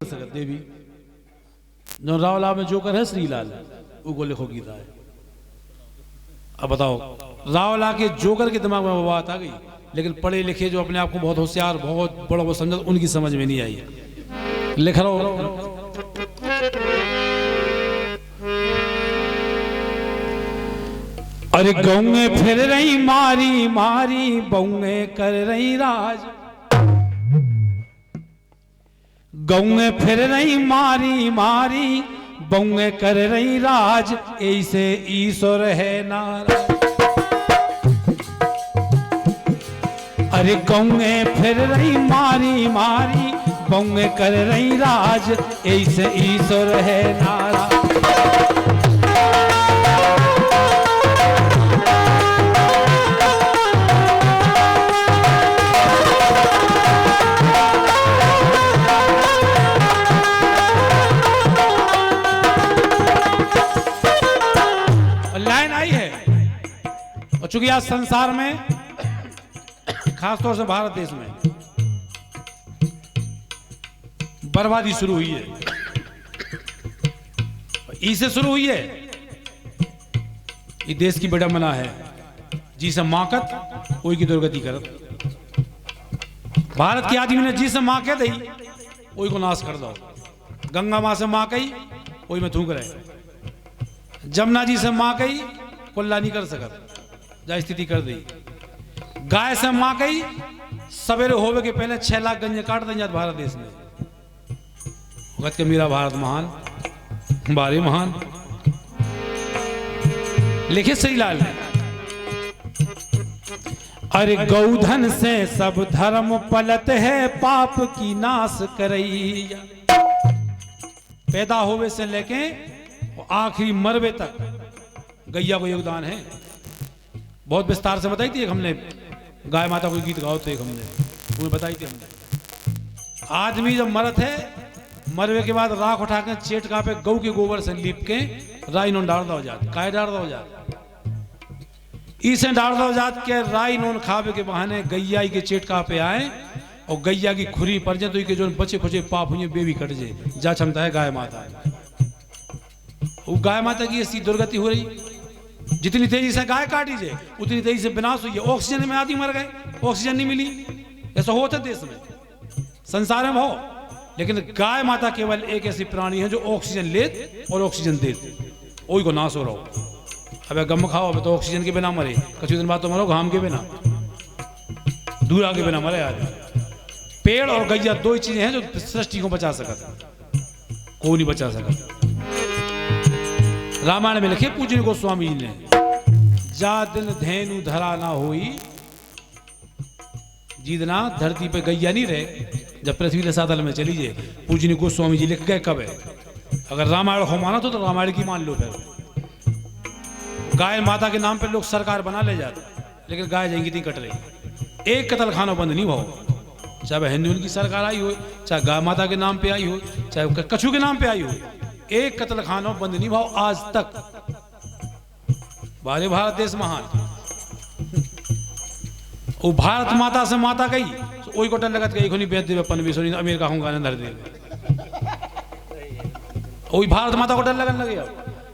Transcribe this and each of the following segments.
सकत देवी जो रावला में जोकर है श्रीलाल वो को लिखो गीता है। अब बताओ रावला के जोकर के दिमाग में वो बात आ गई, लेकिन पढ़े लिखे जो अपने आप को बहुत होशियार बहुत बड़ा वो समझ उनकी समझ में नहीं आई। लिख रहा हो अरे गौए फिर रही मारी मारी बउए कर रही राज, गौए फिर रही मारी मारी बउए कर रही राज, ऐसे ईश्वर है नाराज। अरे गौए फिर रही मारी मारी बउए कर रही राज, ऐसे ईश्वर है नाराज। चूंकि आज संसार में खासतौर से भारत देश में बर्बादी शुरू हुई है, इससे शुरू हुई है। ये देश की विडंबना है, जिसे माकत कोई की दुर्गति करत। भारत के आदमी ने जिसे माँ कह दी वही को नाश कर दो। गंगा माँ से माँ कही वही में थूक रहे, जमुना जी से माँ कही कुल्ला नहीं कर सकत जा स्थिति कर दी। गाय से माँ कही सवेरे होवे के पहले 6 लाख गंजे काट दें जात भारत देश में। वक्त के मेरा भारत महान बारे महान लिखे श्रीलाल ने। अरे गौधन से सब धर्म पलत है पाप की नाश करई। पैदा होवे से लेके आखिरी मरवे तक गैया को योगदान है। बहुत विस्तार से बताई थी, एक हमने गाय माता को गीत गाओ थे, हमने वो बताई थी हमने। आदमी जब मरत है मरवे के बाद राख उठा के चेट का पे गऊ के गोबर से लीप के राई नोन डाल दो जात। काय डाल दो जात इसे डाल दो जात के राई नोन खावे के बहाने गैया के चेट का पे आए और गैया की खुरी पर जाए तो के जो बचे खुचे पाप हुए बेबी कट जाए जा क्षमता है गाय माता। वो गाय माता की ऐसी दुर्गति हो रही, जितनी तेजी से गाय काटी जाए उतनी तेजी से विनाश हुई है। ऑक्सीजन में आदमी मर गए, ऑक्सीजन नहीं मिली। ऐसा होता है देश में संसार में हो, लेकिन गाय माता केवल एक ऐसी प्राणी है जो ऑक्सीजन लेत और ऑक्सीजन देत, वही को नाश हो रहा हो। अब गम खाओ अब तो ऑक्सीजन के बिना मरे, कुछ दिन बाद तो मरो घाम के बिना, दूरा के बिना मरे आदमी। पेड़ और गैया दो ही चीजें हैं जो सृष्टि को बचा सकता, कोई नहीं बचा सकता। रामायण में लिखे पूज्य गोस्वामी जी ने, जा दिन धेनु धरा ना होई, जीतना धरती पे गैया नहीं रहे जब पृथ्वी के सातल में चली जाए। पूज्य गोस्वामी जी लिख गए कब है? अगर रामायण को माना तो रामायण की मान लो। फिर गाय माता के नाम पे लोग सरकार बना ले जाते, लेकिन गाय जाएंगी नहीं कट रही। एक कतल खाना बंद नहीं हो, चाहे हिंदू की सरकार आई हो, चाहे गाय माता के नाम पे आई हो, चाहे कछू के नाम पे आई हो, एक कत्ल खाना बंद नहीं भाव आज तक। बारे भारत देश महान। वो भारत माता से माता गई तो वही को टन लगत गई खुनी बेच देवे पन भी सोनी अमेरिका हूं गाने धर दे। वही भारत माता को डर लगन लगे। अब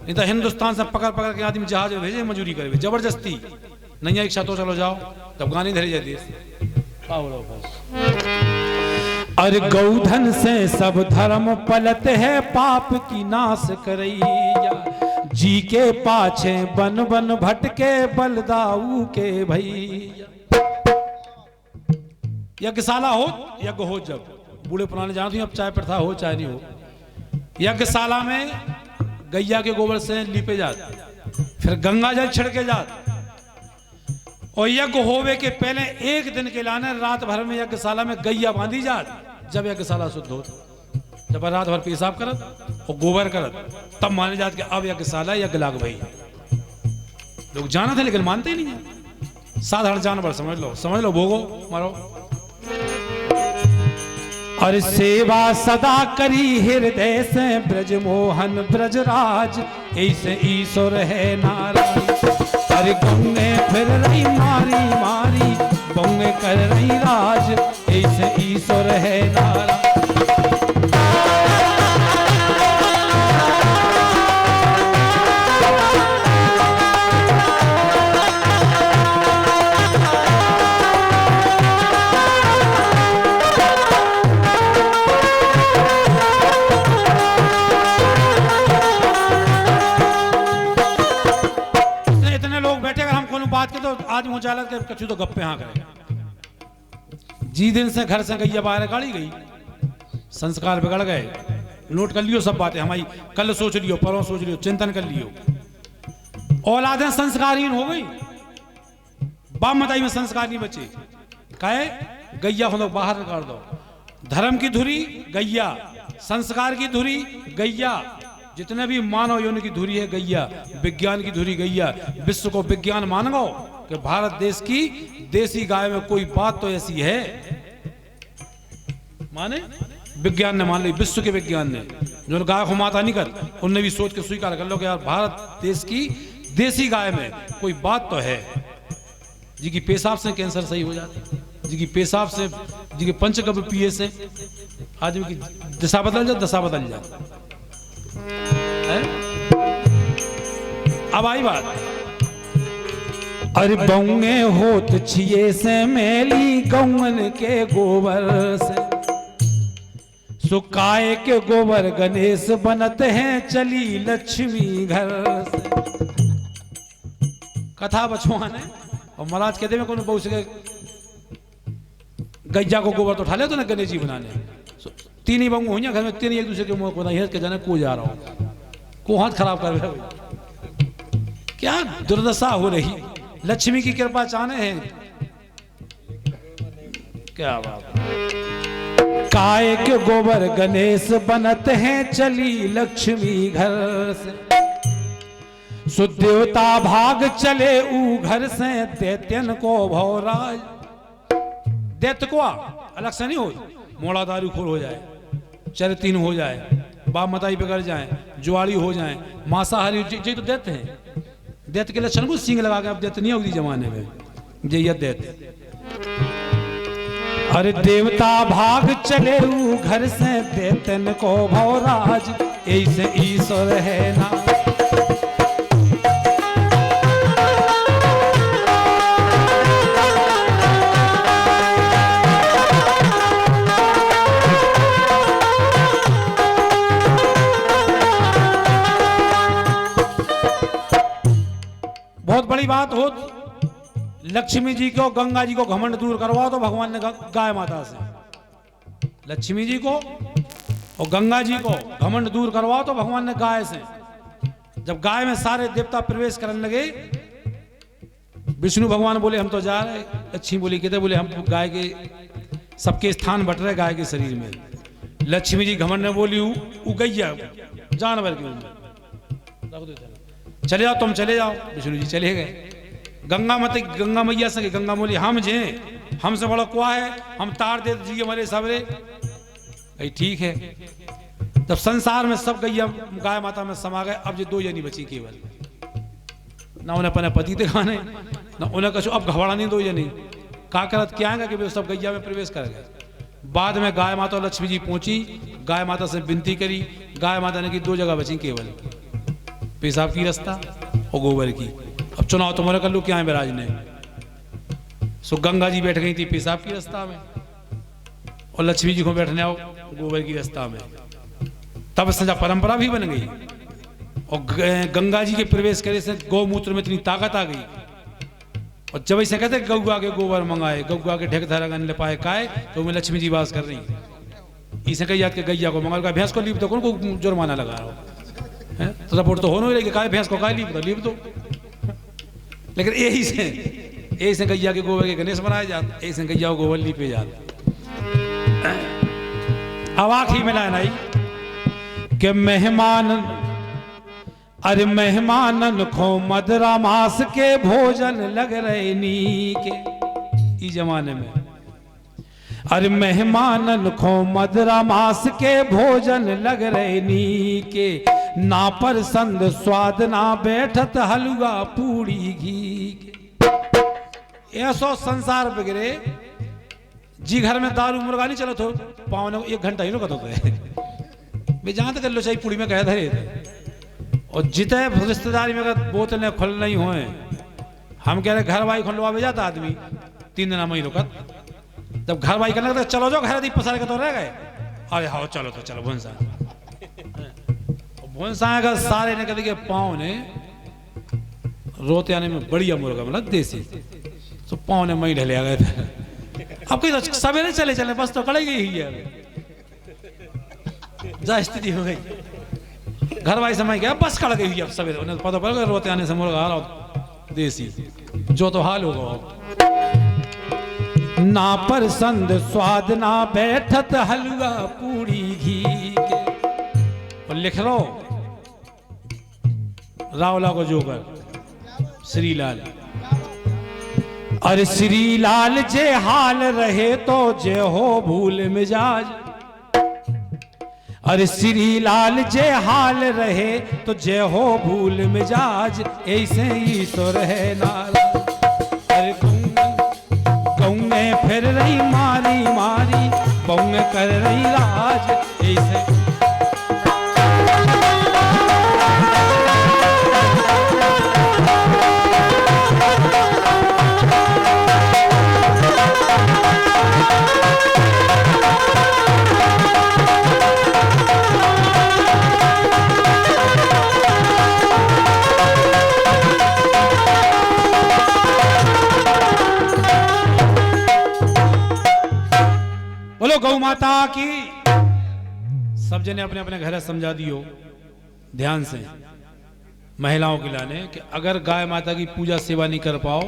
नहीं तो हिंदुस्तान से पकड़ पकड़ के आदमी जहाज में भेजे मजूरी करे जबरदस्ती। नहीं इच्छा तो चलो जाओ, तब गाने धरी जाती है। अरे गौधन से सब धर्म पलत है पाप की नाश करैया, जी के पाछे बन बन भटके बलदाऊ के भैया। यज्ञशाला हो यज्ञ हो, जब बूढ़े पुराने जानते अब चाहे प्रथा हो चाहे नहीं हो, यज्ञशाला में गैया के गोबर से लीपे जाते, फिर गंगा जल छिड़के जाते और यज्ञ होवे के पहले एक दिन के लाने रात भर में यज्ञशाला में गैया बांधी जाती। जब यज्ञशाला शुद्ध हो, जब रात भर पेशाब करत और गोबर करत, तब माने जाते कि अब यज्ञशाला यज्ञ लाग भाई। लोग जाना थे लेकिन मानते ही नहीं है। साधारण जानवर समझ लो भोगो मारो। और सेवा सदा करी हृदय से ब्रजमोहन ब्रजराज, ऐसे ईश्वर है नारायण। अरे गंगे फिर रही मारी मारी बंगे कर रही राज, ऐसे ईश्वर है नारायण। हालत के कछु तो गप्पे हाँ करे। जी दिन से घर से गैया बाहर गाड़ी गई, संस्कार बिगड़ गए। नोट कर लियो सब बातें हमारी, कल सोच लियो, परसों सोच लियो, चिंतन कर लियो। औलादें संस्कारहीन हो गई, बाप मताई में संस्कार नहीं बचे। कहे गैया को बाहर निकाल दो। धर्म की धुरी गैया, संस्कार की धुरी गैया, जितने भी मानव योनि की धुरी है गैया, विज्ञान की धुरी गैया। विश्व को विज्ञान मान गो कि भारत देश की देसी गाय में कोई बात तो ऐसी है, माने विज्ञान ने मान ली, विश्व के विज्ञान ने, जो गाय को माता नहीं कर, उनने भी सोच के स्वीकार कर लो कि यार भारत देश की देसी गाय में कोई बात तो है। जी की पेशाब से कैंसर सही हो जाता है, जी की पेशाब से, जी के पंचगव्य पिए से आदमी की दशा बदल जाए, दशा बदल जाए। अब आई बात, अरे बौंगे होत छिए से मेली गौन के गोबर से, सुकाए के गोबर गणेश बनते हैं चली लक्ष्मी घर से। कथा बचवान है। और महाराज कहते हैं कौन बहु से गैया को गोबर तो उठा ले तो ना गणेश जी बनाने। तीन ही बंगू हुई घर में, तीन एक दूसरे के मुंह को नहीं के जाने को जा रहा हूं, को हाथ खराब कर रहे हो। क्या दुर्दशा हो रही, लक्ष्मी की कृपा चाहने हैं। क्या बात, काय के गोबर गणेश बनते हैं चली लक्ष्मी घर से, सुदेवता भाग चले ऊ घर से दैत्यन को भौराज। दैत्य को अलग से नहीं हो, मोड़ा दारू खोर हो जाए, चरितीन हो जाए, बाप मताई बिगड़ जाए, जुआड़ी हो जाए, मांसाहारी, ये तो दैत्य हैं। दैत्य के लक्षण को सींग लगा के, अब दैत्य नहीं होगी जमाने में, ये दैत्य। अरे देवता भाग चले ऊ घर से दैत्यन को भौराज, ऐसे ईश्वर है ना। बहुत बड़ी बात हो, लक्ष्मी जी को गंगा जी को घमंड दूर करवाओ तो भगवान ने गाय माता से, लक्ष्मी जी को और गंगा जी को घमंड दूर करवाओ तो भगवान ने गाय से। जब गाय में सारे देवता प्रवेश करने लगे, विष्णु भगवान बोले हम तो जा रहे, लक्ष्मी बोली कहते बोले हम गाय के सबके स्थान बट रहे गाय के शरीर में। लक्ष्मी जी घमंड में बोली गैया जानवर की, चले जाओ तुम चले जाओ। विष्णु जी चले गए। गंगा मैया से, गंगा बोली हम जे हमसे बड़ा कुआ है, हम तार दे जी हमारे सबरे। भाई ठीक है। तब संसार में सब गैया गाय माता में समा गए। अब ये दो जनी बची केवल, ना उन्हें अपने पति दिखाने ना उन्हें कछु, अब घबरा नहीं दो जनी का करत क्या आएगा कि वे सब गैया में प्रवेश कर गए। बाद में गाय माता लक्ष्मी जी पहुंची, गाय माता से विनती करी। गाय माता ने की दो जगह बची केवल, पेशाब की रास्ता और गोबर की। अब चुनाव तुम्हारे कर लो क्या है महाराज ने। सो गंगा जी बैठ गई थी पेशाब की रास्ता में और लक्ष्मी जी को बैठने आओ गोबर की रास्ता में। तब सजा परंपरा भी बन गई और गंगा जी के प्रवेश करे से गौमूत्र में इतनी ताकत आ गई। और जब ऐसे कहते गौगा के गोबर मंगाए, गौगा के ढेक धरा ले पाए काय, तो मैं लक्ष्मी जी वास कर रही। इसे कही याद के गैया को मंगा, भैंस को लीप दो, कौन को जुर्माना लगा रहा हो, तो रिपोर्ट तो होने लगी, काय भैंस को काय लीप दो। लेकिन यही से गैया के गोबर के गणेश बनाए जाते, ऐसे गैया को गोबर लीपे जाते। अब आखिरी में लाइन आई कि मेहमान, अरे मेहमानन को मदरा मास के भोजन लग रहे नी के। इस जमाने में अरे मेहमानन को मदरा मास के भोजन लग रहे नी के, ना परसंद स्वाद ना बैठत हलवा पूड़ी घी के। ऐसो संसार बिगड़े जी, घर में दारू मुर्गा नहीं चलत हो, पाँव 1 घंटा ही रुकत होते जहां तक लो चाहिए पूड़ी में कह धरे थे। और जिते रिश्तेदारी में अगर बोतलें खुल नहीं हुए, हम कह रहे घर भाई खुलवा में जाता आदमी 3 दिन में ही रुकत। जब घर भाई करने लगता चलो जो घर दी पसार के तो रह गए, अरे हाँ चलो तो चलो भुनसा भुनसा का सारे ने कहते पाँव ने रोते आने में बढ़िया मुर्गा मतलब देसी। तो पौने मई ढले आ गए थे। अब कोई तो सवेरे चले चले बस तो कड़े गई ही है, जा स्थिति हो गई। घर वाली समय क्या बस कड़ गई हुई अब सवेरे, उन्हें पता पड़ गया रोते आने से मुर्गा आ रहा देसी जो तो हाल होगा। ना परसंद स्वाद ना बैठत हलवा पूरी घी के। और लिख लो रावला को जोकर श्रीलाल। अरे श्रीलाल जे हाल रहे तो जे हो भूल मिजाज। अरे श्रीलाल जे हाल रहे तो जे हो भूल मिजाज, ऐसे ही तो रहे नाराज। अरे गौने फिर रही मारी मारी, बौने कर रही राज ऐसे। बोलो गौ माता की। सब जने अपने अपने घर समझा दियो ध्यान से महिलाओं के लाने कि अगर गाय माता की पूजा सेवा नहीं कर पाओ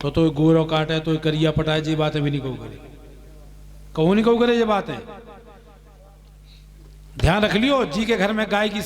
तो गोरो काटे तो करिया पटाए, ये बातें भी नहीं कहू करे, कहू नहीं कहू करे ये बातें। ध्यान रख लियो जी के घर में गाय की